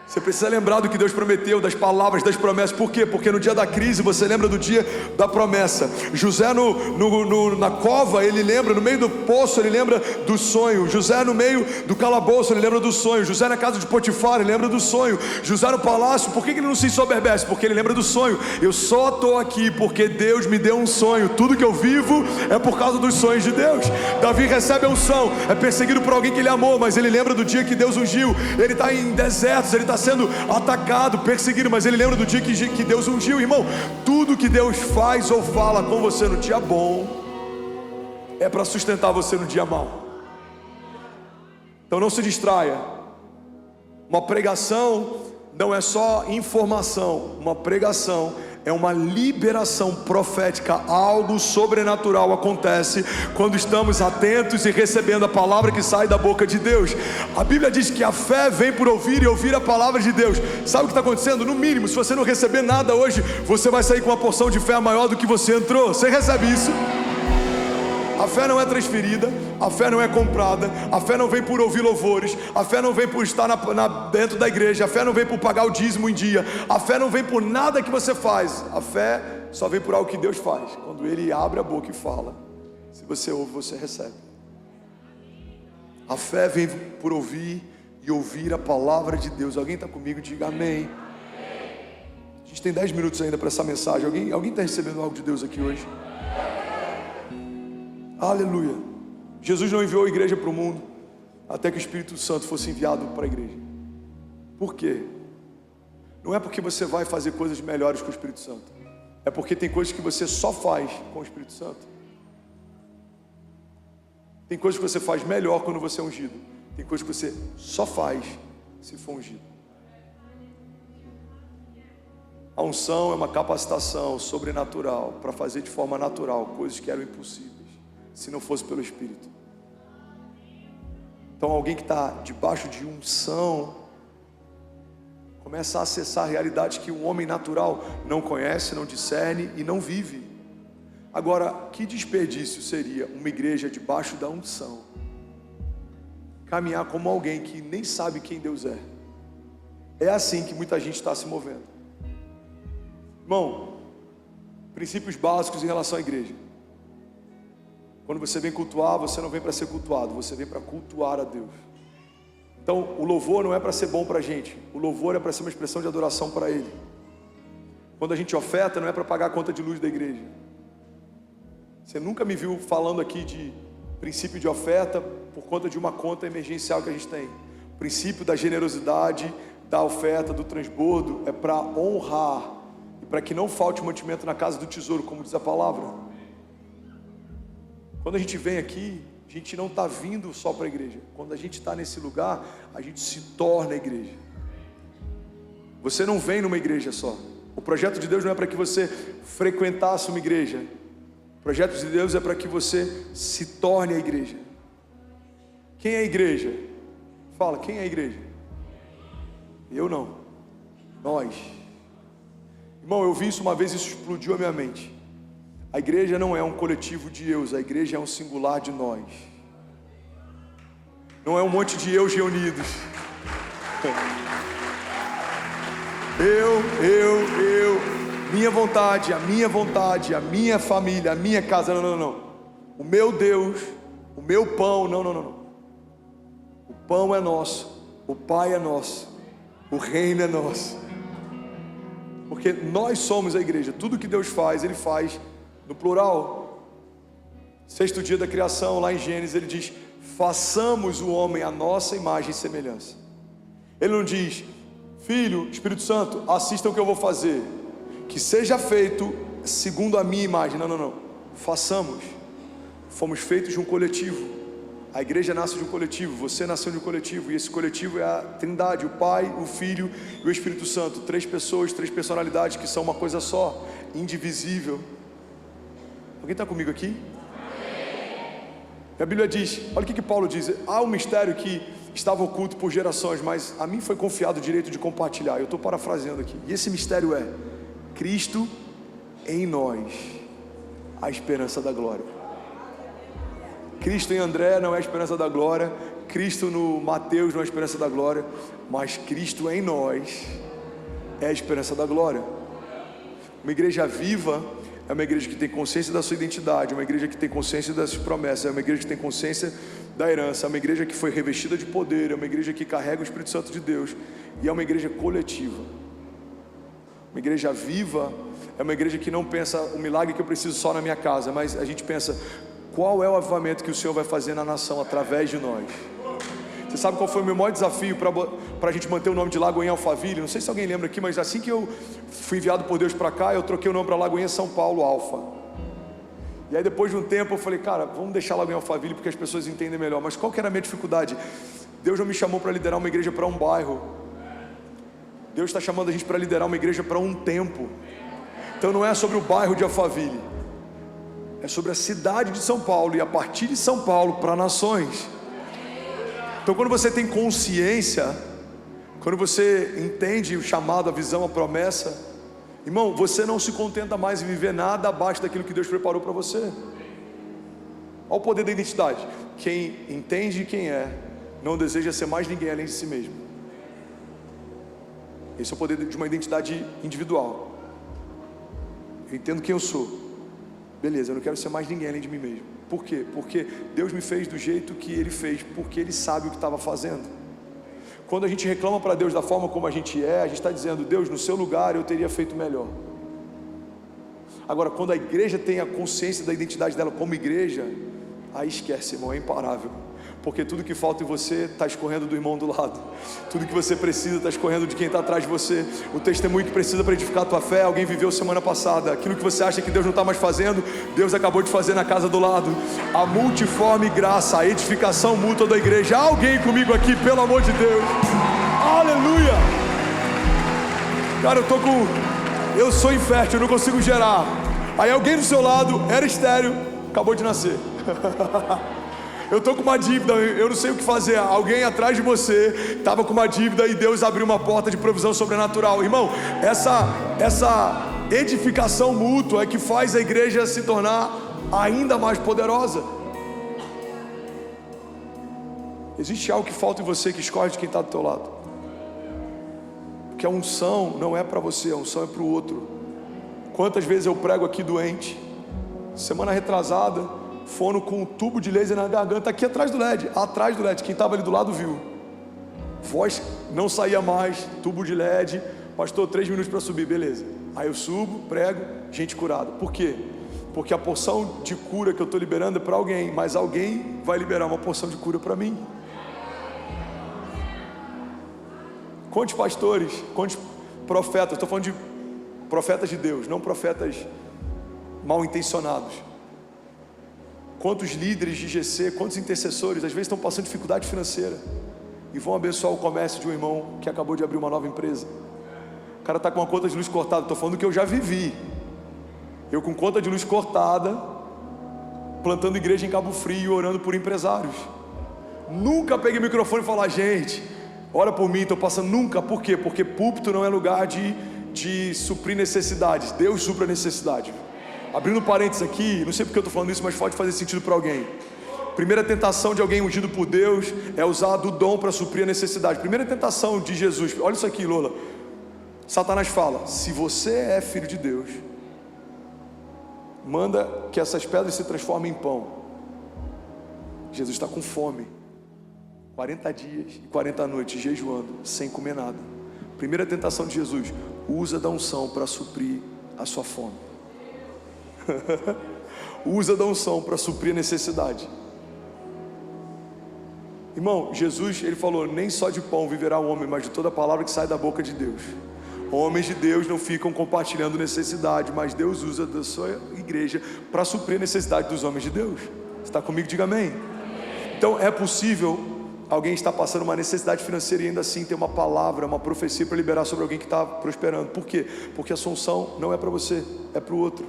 Você precisa lembrar do que Deus prometeu, das palavras, das promessas. Por quê? Porque no dia da crise você lembra do dia da promessa. José na cova, ele lembra, no meio do poço ele lembra do sonho. José no meio do calabouço, ele lembra do sonho. José na casa de Potifar, ele lembra do sonho. José no palácio, por que ele não se ensoberbece? Porque ele lembra do sonho. Eu só estou aqui porque Deus me deu um sonho. Tudo que eu vivo é por causa dos sonhos de Deus. Davi recebe a unção, é perseguido por alguém que ele amou, mas ele lembra do dia que Deus ungiu. Ele está em desertos, ele está sendo atacado, perseguido, mas ele lembra do dia que Deus ungiu. Irmão, tudo que Deus faz ou fala com você no dia bom é para sustentar você no dia mau. Então não se distraia. Uma pregação não é só informação, uma pregação é uma liberação profética. Algo sobrenatural acontece quando estamos atentos e recebendo a palavra que sai da boca de Deus. A Bíblia diz que a fé vem por ouvir e ouvir a palavra de Deus. Sabe o que está acontecendo? No mínimo, se você não receber nada hoje, você vai sair com uma porção de fé maior do que você entrou. Você recebe isso? A fé não é transferida, a fé não é comprada, a fé não vem por ouvir louvores, a fé não vem por estar dentro da igreja, a fé não vem por pagar o dízimo em dia, a fé não vem por nada que você faz. A fé só vem por algo que Deus faz. Quando Ele abre a boca e fala, se você ouve, você recebe. A fé vem por ouvir e ouvir a palavra de Deus. Alguém está comigo? Diga amém. A gente tem 10 minutos ainda para essa mensagem. Alguém está recebendo algo de Deus aqui hoje? Aleluia. Jesus não enviou a igreja para o mundo até que o Espírito Santo fosse enviado para a igreja. Por quê? Não é porque você vai fazer coisas melhores com o Espírito Santo, é porque tem coisas que você só faz com o Espírito Santo. Tem coisas que você faz melhor quando você é ungido, tem coisas que você só faz se for ungido. A unção é uma capacitação sobrenatural para fazer de forma natural coisas que eram impossíveis se não fosse pelo Espírito. Então alguém que está debaixo de unção começa a acessar realidades que o homem natural não conhece, não discerne e não vive. Agora, que desperdício seria uma igreja debaixo da unção caminhar como alguém que nem sabe quem Deus é? É assim que muita gente está se movendo. Irmão, princípios básicos em relação à igreja. Quando você vem cultuar, você não vem para ser cultuado, você vem para cultuar a Deus. Então, o louvor não é para ser bom para a gente, o louvor é para ser uma expressão de adoração para Ele. Quando a gente oferta, não é para pagar a conta de luz da igreja. Você nunca me viu falando aqui de princípio de oferta por conta de uma conta emergencial que a gente tem. O princípio da generosidade, da oferta, do transbordo, é para honrar e para que não falte mantimento na casa do tesouro, como diz a palavra. Quando a gente vem aqui, a gente não está vindo só para a igreja. Quando a gente está nesse lugar, a gente se torna a igreja. Você não vem numa igreja só. O projeto de Deus não é para que você frequentasse uma igreja. O projeto de Deus é para que você se torne a igreja. Quem é a igreja? Fala, quem é a igreja? Eu não. Nós. Irmão, eu vi isso uma vez e isso explodiu a minha mente. A igreja não é um coletivo de eus, a igreja é um singular de nós. Não é um monte de eus reunidos. Eu, minha vontade, a minha família, a minha casa, não. O meu Deus, o meu pão, não. O pão é nosso, o Pai é nosso, o reino é nosso. Porque nós somos a igreja, tudo que Deus faz, Ele faz no plural. Sexto dia da criação, lá em Gênesis, Ele diz: façamos o homem à nossa imagem e semelhança. Ele não diz: Filho, Espírito Santo, assistam o que eu vou fazer, que seja feito segundo a minha imagem. Não. Façamos. Fomos feitos de um coletivo. A igreja nasce de um coletivo, você nasceu de um coletivo, e esse coletivo é a Trindade, o Pai, o Filho e o Espírito Santo. 3 pessoas, 3 personalidades que são uma coisa só, indivisível. Alguém está comigo aqui? A Bíblia diz, olha o que Paulo diz: há um mistério que estava oculto por gerações, mas a mim foi confiado o direito de compartilhar. Eu estou parafraseando aqui, e esse mistério é Cristo em nós, a esperança da glória. Cristo em André não é a esperança da glória, Cristo no Mateus não é a esperança da glória, mas Cristo em nós é a esperança da glória. Uma igreja viva é uma igreja que tem consciência da sua identidade, uma igreja que tem consciência das promessas, é uma igreja que tem consciência da herança, é uma igreja que foi revestida de poder, é uma igreja que carrega o Espírito Santo de Deus, e é uma igreja coletiva. Uma igreja viva é uma igreja que não pensa o milagre que eu preciso só na minha casa, mas a gente pensa, qual é o avivamento que o Senhor vai fazer na nação através de nós? Você sabe qual foi o meu maior desafio para a gente manter o nome de Lagoinha Alphaville? Não sei se alguém lembra aqui, mas assim que eu fui enviado por Deus para cá, eu troquei o nome para Lagoinha São Paulo Alfa. E aí depois de um tempo eu falei, cara, vamos deixar Lagoinha Alphaville porque as pessoas entendem melhor. Mas qual que era a minha dificuldade? Deus não me chamou para liderar uma igreja para um bairro. Deus está chamando a gente para liderar uma igreja para um tempo. Então não é sobre o bairro de Alphaville, é sobre a cidade de São Paulo, e a partir de São Paulo para nações. Então quando você tem consciência, quando você entende o chamado, a visão, a promessa, irmão, você não se contenta mais em viver nada abaixo daquilo que Deus preparou para você. Olha o poder da identidade. Quem entende quem é, não deseja ser mais ninguém além de si mesmo. Esse é o poder de uma identidade individual. Eu entendo quem eu sou. Beleza, eu não quero ser mais ninguém além de mim mesmo. Por quê? Porque Deus me fez do jeito que Ele fez, porque Ele sabe o que estava fazendo. Quando a gente reclama para Deus da forma como a gente gente está dizendo, Deus, no seu lugar eu teria feito melhor. Agora, quando a igreja tem a consciência da identidade dela como igreja, aí esquece, irmão, é imparável. Porque tudo que falta em você está escorrendo do irmão do lado. Tudo que você precisa está escorrendo de quem está atrás de você. O testemunho que precisa para edificar a tua fé, alguém viveu semana passada. Aquilo que você acha que Deus não está mais fazendo, Deus acabou de fazer na casa do lado. A multiforme graça, a edificação mútua da igreja. Há alguém comigo aqui, pelo amor de Deus. Aleluia. Cara, eu sou infértil, eu não consigo gerar. Aí alguém do seu lado era estéril, acabou de nascer. Eu estou com uma dívida, eu não sei o que fazer. Alguém atrás de você estava com uma dívida e Deus abriu uma porta de provisão sobrenatural. Irmão, essa edificação mútua é que faz a igreja se tornar ainda mais poderosa. Existe algo que falta em você que escorre de quem está do teu lado. Porque a unção não é para você, a unção é para o outro. Quantas vezes eu prego aqui doente, semana retrasada, fono com um tubo de laser na garganta, aqui atrás do LED, quem estava ali do lado viu, voz não saía mais, tubo de LED, pastor, 3 minutos para subir, beleza, aí eu subo, prego, gente curada. Por quê? Porque a porção de cura que eu estou liberando é para alguém, mas alguém vai liberar uma porção de cura para mim. Quantos pastores, quantos profetas, estou falando de profetas de Deus, não profetas mal intencionados. Quantos líderes de GC, quantos intercessores, às vezes estão passando dificuldade financeira e vão abençoar o comércio de um irmão que acabou de abrir uma nova empresa. O cara está com uma conta de luz cortada, estou falando do que eu já vivi. Eu com conta de luz cortada, plantando igreja em Cabo Frio, orando por empresários. Nunca peguei o microfone e falar, gente, ora por mim, estou passando, nunca. Por quê? Porque púlpito não é lugar de suprir necessidades. Deus supra a necessidade. Abrindo parênteses aqui, não sei porque eu estou falando isso, mas pode fazer sentido para alguém. Primeira tentação de alguém ungido por Deus é usar do dom para suprir a necessidade. Primeira tentação de Jesus, olha isso aqui, Lola. Satanás fala, se você é filho de Deus, manda que essas pedras se transformem em pão. Jesus está com fome, 40 dias e 40 noites jejuando, sem comer nada. Primeira tentação de Jesus, usa da unção para suprir a sua fome. Usa da unção para suprir a necessidade. Irmão, Jesus, ele falou, nem só de pão viverá o homem, mas de toda a palavra que sai da boca de Deus. Homens de Deus não ficam compartilhando necessidade, mas Deus usa da sua igreja para suprir a necessidade dos homens de Deus. Você está comigo? Diga amém. Então é possível alguém estar passando uma necessidade financeira e ainda assim ter uma palavra, uma profecia para liberar sobre alguém que está prosperando. Por quê? Porque a sua unção não é para você, é para o outro.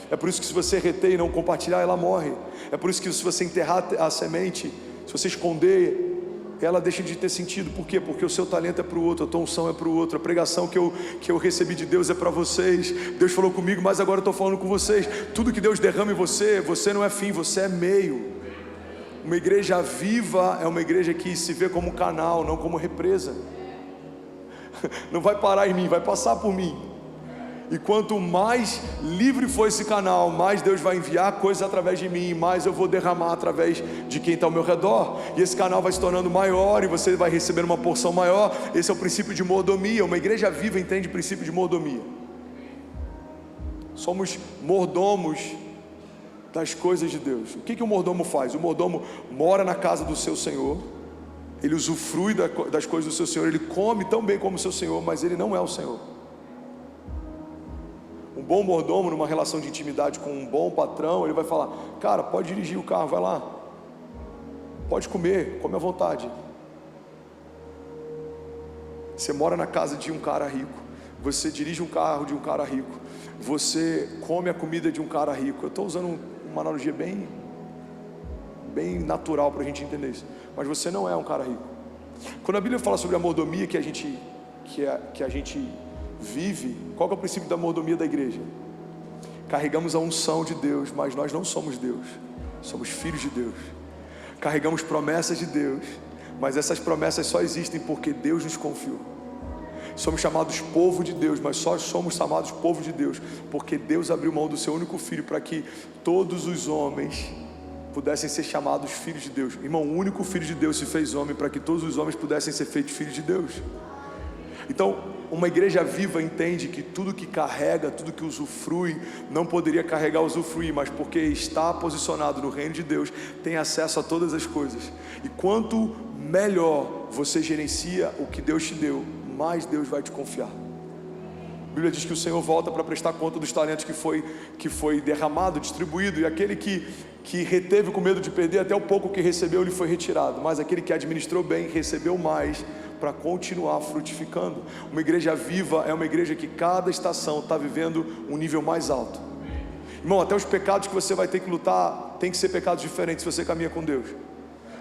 É por isso que se você reter e não compartilhar, ela morre. É por isso que se você enterrar a semente, se você esconder, ela deixa de ter sentido. Por quê? Porque o seu talento é para o outro, a tua unção é para o outro, a pregação que eu recebi de Deus é para vocês. Deus falou comigo, mas agora eu estou falando com vocês. Tudo que Deus derrama em você, você não é fim, você é meio. Uma igreja viva é uma igreja que se vê como canal, não como represa. Não vai parar em mim, vai passar por mim. E quanto mais livre for esse canal, mais Deus vai enviar coisas através de mim, mais eu vou derramar através de quem está ao meu redor. E esse canal vai se tornando maior e você vai recebendo uma porção maior. Esse é o princípio de mordomia. Uma igreja viva entende o princípio de mordomia. Somos mordomos das coisas de Deus. O que o mordomo faz? O mordomo mora na casa do seu Senhor, ele usufrui das coisas do seu Senhor, ele come tão bem como o seu Senhor, mas ele não é o Senhor. Um bom mordomo, numa relação de intimidade com um bom patrão, ele vai falar: cara, pode dirigir o carro, vai lá, pode comer, come à vontade. Você mora na casa de um cara rico, você dirige um carro de um cara rico, você come a comida de um cara rico. Eu estou usando uma analogia bem natural para a gente entender isso, mas você não é um cara rico. Quando a Bíblia fala sobre a mordomia que a gente vive, qual que é o princípio da mordomia da igreja? Carregamos a unção de Deus, mas nós não somos Deus, somos filhos de Deus. Carregamos promessas de Deus, mas essas promessas só existem porque Deus nos confiou. Somos chamados povo de Deus, mas só somos chamados povo de Deus porque Deus abriu mão do seu único filho para que todos os homens pudessem ser chamados filhos de Deus. Irmão, o único filho de Deus se fez homem para que todos os homens pudessem ser feitos filhos de Deus. Então, uma igreja viva entende que tudo que carrega, tudo que usufrui, não poderia carregar usufruir, mas porque está posicionado no reino de Deus, tem acesso a todas as coisas. E quanto melhor você gerencia o que Deus te deu, mais Deus vai te confiar. A Bíblia diz que o Senhor volta para prestar conta dos talentos que foi derramado, distribuído, e aquele que reteve com medo de perder, até o pouco que recebeu lhe foi retirado, mas aquele que administrou bem, recebeu mais, para continuar frutificando. Uma igreja viva é uma igreja que cada estação está vivendo um nível mais alto. Irmão, até os pecados que você vai ter que lutar, tem que ser pecados diferentes se você caminha com Deus.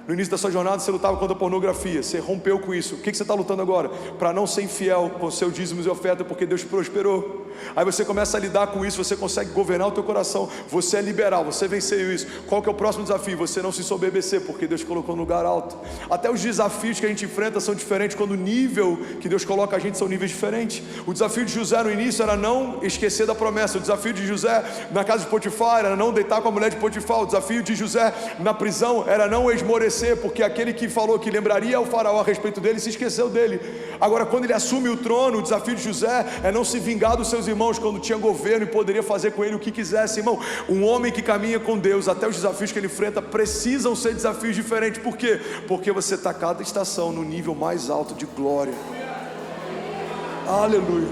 No início da sua jornada você lutava contra a pornografia, você rompeu com isso. O que você está lutando agora? Para não ser infiel com seu dízimos e oferta, porque Deus prosperou. Aí você começa a lidar com isso, você consegue governar o teu coração, você é liberal, você venceu isso. Qual que é o próximo desafio? Você não se ensoberbecer, porque Deus colocou no lugar alto. Até os desafios que a gente enfrenta são diferentes, quando o nível que Deus coloca a gente são níveis diferentes. O desafio de José no início era não esquecer da promessa. O desafio de José na casa de Potifar era não deitar com a mulher de Potifar. O desafio de José na prisão era não esmorecer, porque aquele que falou que lembraria ao faraó a respeito dele se esqueceu dele. Agora, quando ele assume o trono, o desafio de José é não se vingar dos seus irmãos quando tinha governo e poderia fazer com ele o que quisesse. Irmão, um homem que caminha com Deus, até os desafios que ele enfrenta precisam ser desafios diferentes. Por quê? Porque você está cada estação no nível mais alto de glória. Aleluia.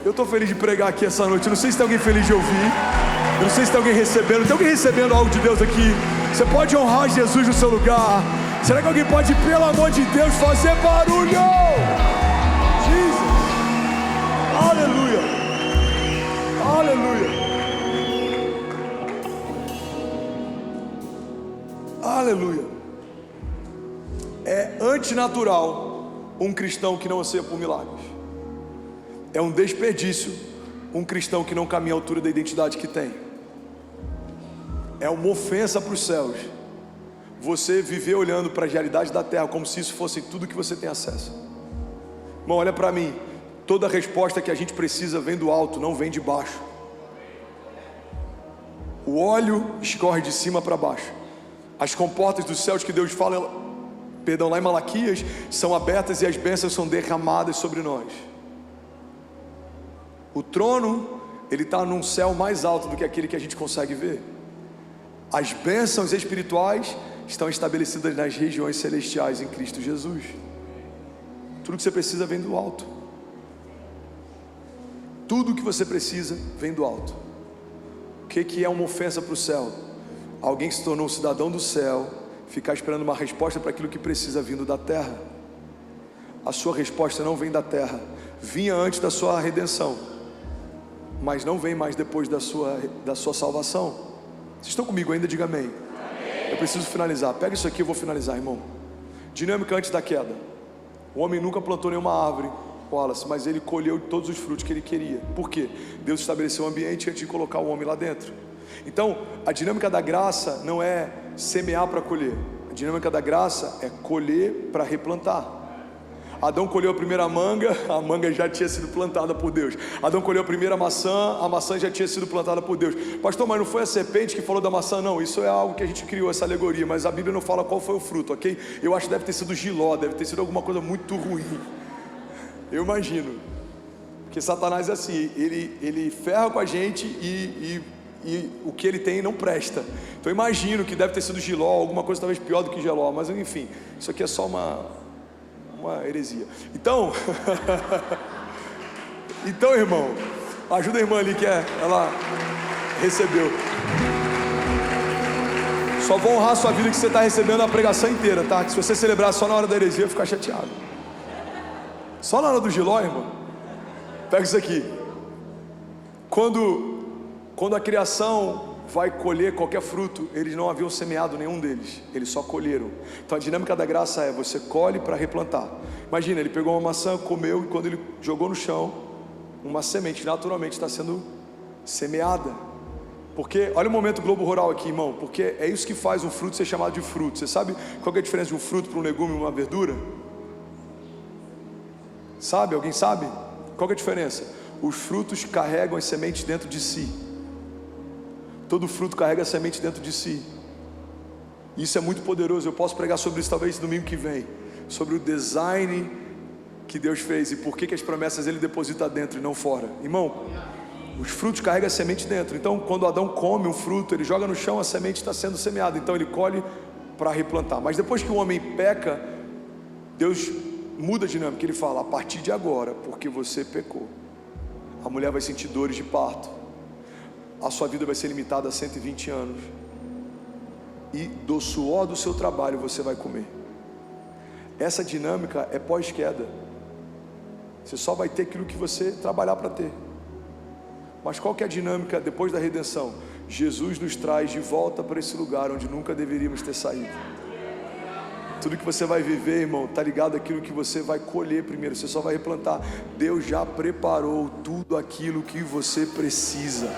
Eu estou feliz de pregar aqui essa noite. Eu não sei se tem alguém feliz de ouvir, eu não sei se tem alguém recebendo. Tem alguém recebendo algo de Deus aqui? Você pode honrar Jesus no seu lugar. Será que alguém pode, pelo amor de Deus, fazer barulho? Jesus. Aleluia. Aleluia. Aleluia. É antinatural um cristão que não anseia por milagres. É um desperdício um cristão que não caminha à altura da identidade que tem. É uma ofensa para os céus você viver olhando para a realidade da terra como se isso fosse tudo que você tem acesso. Irmão, olha para mim. Toda resposta que a gente precisa vem do alto, não vem de baixo. O óleo escorre de cima para baixo. As comportas dos céus que Deus fala, lá em Malaquias, são abertas e as bênçãos são derramadas sobre nós. O trono, ele está num céu mais alto do que aquele que a gente consegue ver. As bênçãos espirituais estão estabelecidas nas regiões celestiais em Cristo Jesus. Tudo que você precisa vem do alto. Tudo que você precisa vem do alto. O que é uma ofensa para o céu? Alguém que se tornou um cidadão do céu ficar esperando uma resposta para aquilo que precisa vindo da terra. A sua resposta não vem da terra. Vinha antes da sua redenção, mas não vem mais depois da sua salvação. Vocês estão comigo ainda? Diga amém. Eu preciso finalizar. Pega isso aqui, eu vou finalizar, irmão. Dinâmica antes da queda. O homem nunca plantou nenhuma árvore, Wallace, mas ele colheu todos os frutos que ele queria. Por quê? Deus estabeleceu um ambiente antes de colocar o homem lá dentro. Então, a dinâmica da graça não é semear para colher. dinâmica da graça é colher para replantar. Adão colheu a primeira manga, a manga já tinha sido plantada por Deus. Adão colheu a primeira maçã, a maçã já tinha sido plantada por Deus. Pastor, mas não foi a serpente que falou da maçã? Não, isso é algo que a gente criou, essa alegoria, mas a Bíblia não fala qual foi o fruto, ok? Eu acho que deve ter sido Giló, deve ter sido alguma coisa muito ruim. Eu imagino. Porque Satanás é assim, ele ferra com a gente e o que ele tem não presta. Então eu imagino que deve ter sido Giló, alguma coisa talvez pior do que Giló, mas enfim, isso aqui é só uma heresia. Então, então, irmão, ajuda a irmã ali que ela recebeu. Só vou honrar a sua vida que você está recebendo a pregação inteira, tá? Que se você celebrar só na hora da heresia, eu vou ficar chateado. Só na hora do Giló, irmão. Pega isso aqui. Quando a criação vai colher qualquer fruto, eles não haviam semeado nenhum deles, eles só colheram. Então a dinâmica da graça é: você colhe para replantar. Imagina, ele pegou uma maçã, comeu, e quando ele jogou no chão, uma semente naturalmente está sendo semeada. Porque, olha o momento Globo Rural aqui, irmão, porque é isso que faz um fruto ser chamado de fruto. Você sabe qual que é a diferença de um fruto para um legume e uma verdura? Sabe? Alguém sabe? Qual que é a diferença? Os frutos carregam as sementes dentro de si. Todo fruto carrega a semente dentro de si. Isso é muito poderoso. Eu posso pregar sobre isso talvez domingo que vem, sobre o design que Deus fez e por que as promessas Ele deposita dentro e não fora. Irmão, os frutos carregam a semente dentro. Então quando Adão come um fruto, ele joga no chão, a semente está sendo semeada. Então ele colhe para replantar. Mas depois que o homem peca, Deus muda a dinâmica. Ele fala: a partir de agora, porque você pecou, a mulher vai sentir dores de parto, a sua vida vai ser limitada a 120 anos, e do suor do seu trabalho você vai comer. Essa dinâmica é pós-queda. Você só vai ter aquilo que você trabalhar para ter. Mas qual que é a dinâmica depois da redenção? Jesus nos traz de volta para esse lugar onde nunca deveríamos ter saído. Tudo que você vai viver, irmão, está ligado àquilo que você vai colher primeiro. Você só vai replantar. Deus já preparou tudo aquilo que você precisa.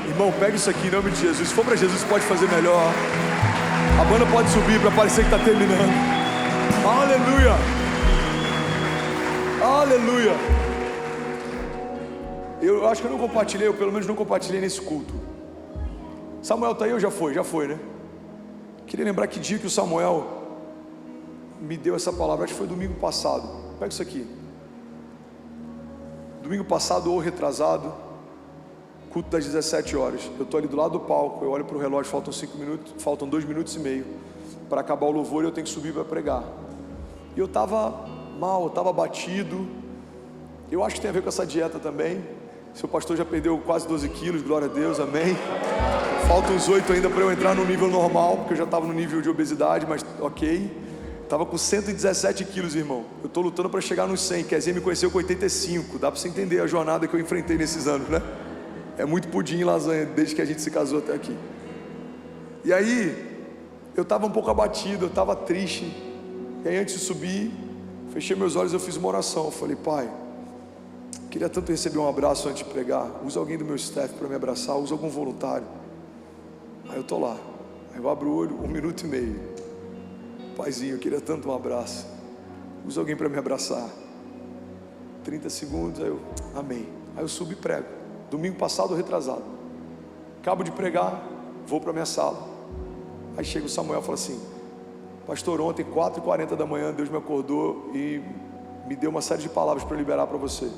Irmão, pega isso aqui em nome de Jesus. Se for para Jesus, pode fazer melhor. A banda pode subir para parecer que está terminando. Aleluia. Aleluia. Eu acho que eu não compartilhei, ou pelo menos não compartilhei nesse culto. Samuel está aí ou já foi? Já foi, né? Queria lembrar que dia que o Samuel me deu essa palavra. Acho que foi domingo passado. Pega isso aqui. Domingo passado ou retrasado, culto das 17 horas. Eu estou ali do lado do palco. Eu olho para o relógio, faltam 5 minutos, faltam 2 minutos e meio para acabar o louvor e eu tenho que subir para pregar. E eu estava mal, eu estava abatido. Eu acho que tem a ver com essa dieta também. Seu pastor já perdeu quase 12 quilos, glória a Deus, amém. Faltam uns 8 ainda para eu entrar no nível normal, porque eu já estava no nível de obesidade, mas ok. Estava com 117 quilos, irmão. Eu estou lutando para chegar nos 100. Kezinha me conheceu com 85. Dá para você entender a jornada que eu enfrentei nesses anos, né? É muito pudim e lasanha, desde que a gente se casou até aqui. E aí, eu estava um pouco abatido, eu estava triste. E aí, antes de subir, fechei meus olhos, eu fiz uma oração. Eu falei: Pai, queria tanto receber um abraço antes de pregar. Usa alguém do meu staff para me abraçar, usa algum voluntário. Aí eu estou lá, aí eu abro o olho, 1 minuto e meio. Paizinho, eu queria tanto um abraço. Usa alguém para me abraçar. 30 segundos, aí eu, amém. Aí eu subo e prego. Domingo passado, retrasado. Acabo de pregar, vou para minha sala. Aí chega o Samuel e fala assim: pastor, ontem 4h40 da manhã Deus me acordou e me deu uma série de palavras para liberar para você.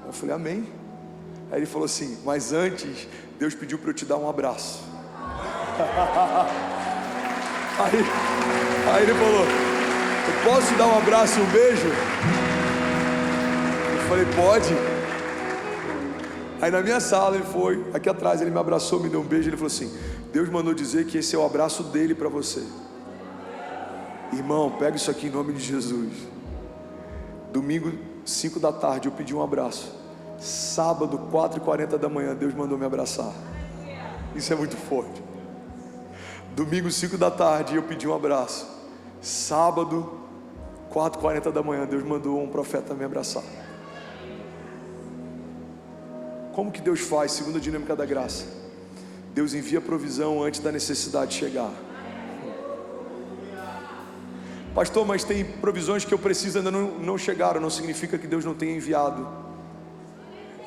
Eu falei: amém. Aí ele falou assim: mas antes Deus pediu para eu te dar um abraço. Aí ele falou: eu posso te dar um abraço e um beijo? Eu falei: pode. Aí na minha sala ele foi, aqui atrás ele me abraçou, me deu um beijo. Ele falou assim: Deus mandou dizer que esse é o abraço dele para você. Irmão, pega isso aqui em nome de Jesus. Domingo 5 da tarde eu pedi um abraço. Sábado 4h40 da manhã Deus mandou me abraçar. Isso é muito forte. Domingo 5 da tarde eu pedi um abraço. Sábado 4h40 da manhã Deus mandou um profeta me abraçar. Como que Deus faz? Segundo a dinâmica da graça, Deus envia provisão antes da necessidade chegar. Pastor, mas tem provisões que eu preciso, ainda não chegaram. Não significa que Deus não tenha enviado.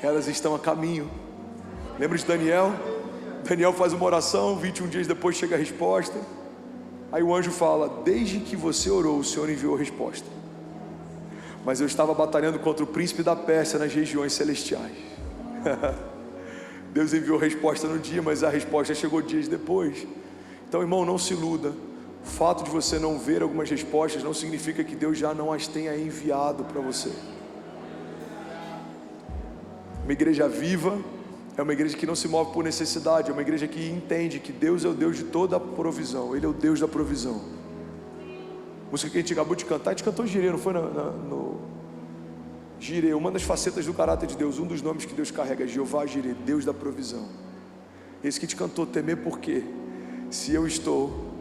Elas estão a caminho. Lembra de Daniel? Daniel faz uma oração, 21 dias depois chega a resposta. Aí o anjo fala: desde que você orou, o Senhor enviou a resposta. Mas eu estava batalhando contra o príncipe da Pérsia nas regiões celestiais. Deus enviou a resposta no dia, mas a resposta chegou dias depois. Então, irmão, não se iluda. O fato de você não ver algumas respostas não significa que Deus já não as tenha enviado para você. Uma igreja viva é uma igreja que não se move por necessidade, é uma igreja que entende que Deus é o Deus de toda a provisão. Ele é o Deus da provisão. Música que a gente acabou de cantar, a gente cantou Jireh, não foi no Jireh, uma das facetas do caráter de Deus, um dos nomes que Deus carrega, Jeová Jireh, Deus da provisão. Esse que a gente cantou, temer por quê? Se eu estou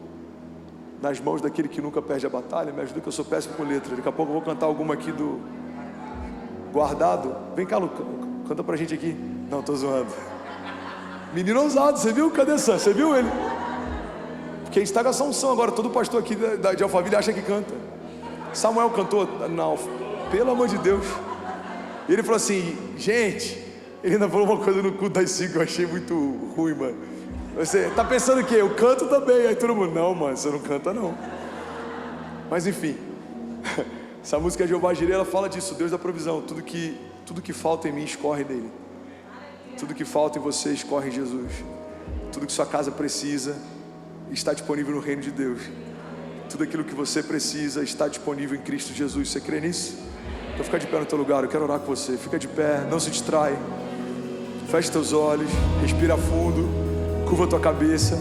nas mãos daquele que nunca perde a batalha, me ajuda que eu sou péssimo com letra. Daqui a pouco eu vou cantar alguma aqui do Guardado. Vem cá, Lucas, canta pra gente aqui. Não, tô zoando. Menino ousado, você viu? Cadê Sam? Você viu ele? Porque a gente está com essa unção agora. Todo pastor aqui de Alphaville acha que canta. Samuel cantou na Alfa. Pelo amor de Deus. E ele falou assim, gente, ele ainda falou uma coisa no culto das 5 que eu achei muito ruim, mano. Você tá pensando o quê? Eu canto também. Aí todo mundo, não, mano, você não canta não. Mas enfim, essa música Jeová Jireh, ela fala disso, Deus da provisão. Tudo que falta em mim escorre dele. Tudo que falta em você escorre em Jesus. Tudo que sua casa precisa está disponível no reino de Deus. Tudo aquilo que você precisa está disponível em Cristo Jesus. Você crê nisso? Então fica de pé no teu lugar, eu quero orar com você. Fica de pé, não se distrai. Feche teus olhos, respira fundo, curva tua cabeça.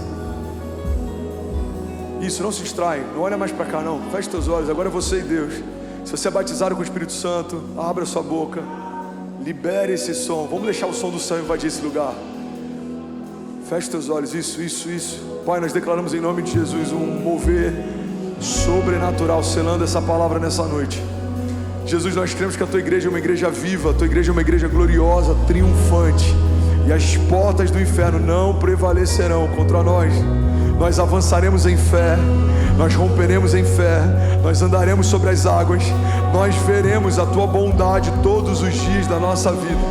Isso, não se distrai, não olha mais para cá não. Feche teus olhos, agora é você e Deus. Se você é batizado com o Espírito Santo, abra sua boca, libere esse som. Vamos deixar o som do céu invadir esse lugar. Feche teus olhos, isso. Pai, nós declaramos em nome de Jesus um mover sobrenatural, selando essa palavra nessa noite. Jesus, nós cremos que a tua igreja é uma igreja viva, a tua igreja é uma igreja gloriosa, triunfante, e as portas do inferno não prevalecerão contra nós. Nós avançaremos em fé, nós romperemos em fé, nós andaremos sobre as águas, nós veremos a tua bondade todos os dias da nossa vida.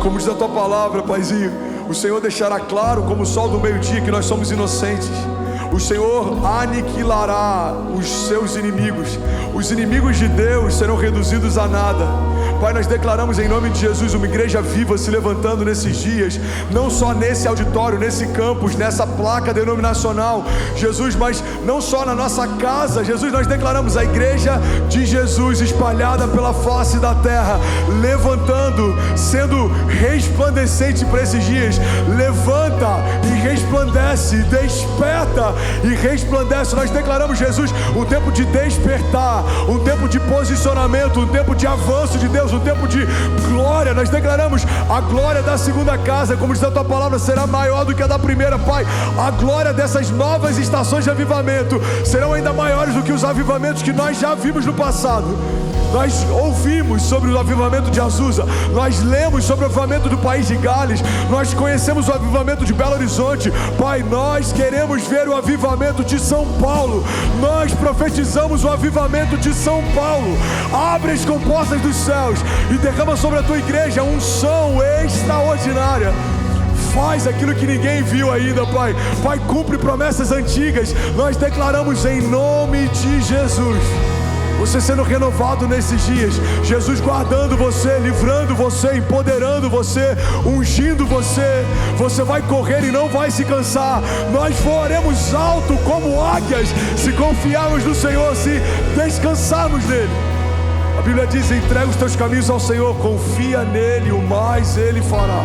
Como diz a tua palavra, Paizinho, o Senhor deixará claro como o sol do meio-dia que nós somos inocentes. O Senhor aniquilará os seus inimigos. Os inimigos de Deus serão reduzidos a nada. Pai, nós declaramos em nome de Jesus uma igreja viva se levantando nesses dias, não só nesse auditório, nesse campus, nessa placa denominacional, Jesus, mas não só na nossa casa. Jesus, nós declaramos a igreja de Jesus espalhada pela face da terra, levantando, sendo resplandecente para esses dias. Levanta e resplandece, desperta e resplandece. Nós declaramos, Jesus, um tempo de despertar, um tempo de posicionamento, um tempo de avanço de Deus, um tempo de glória. Nós declaramos a glória da segunda casa, como diz a tua palavra, será maior do que a da primeira. Pai, a glória dessas novas estações de avivamento serão ainda maiores do que os avivamentos que nós já vimos no passado. Nós ouvimos sobre o avivamento de Azusa, nós lemos sobre o avivamento do país de Gales, nós conhecemos o avivamento de Belo Horizonte. Pai, nós queremos ver o avivamento de São Paulo. Nós profetizamos o avivamento de São Paulo. Abre as comportas dos céus e derrama sobre a tua igreja unção extraordinária. Faz aquilo que ninguém viu ainda, Pai. Pai, cumpre promessas antigas. Nós declaramos em nome de Jesus. Você sendo renovado nesses dias, Jesus guardando você, livrando você, empoderando você, ungindo você. Você vai correr e não vai se cansar. Nós voaremos alto como águias, se confiarmos no Senhor, se descansarmos nele. A Bíblia diz: entrega os teus caminhos ao Senhor, confia nele, o mais ele fará.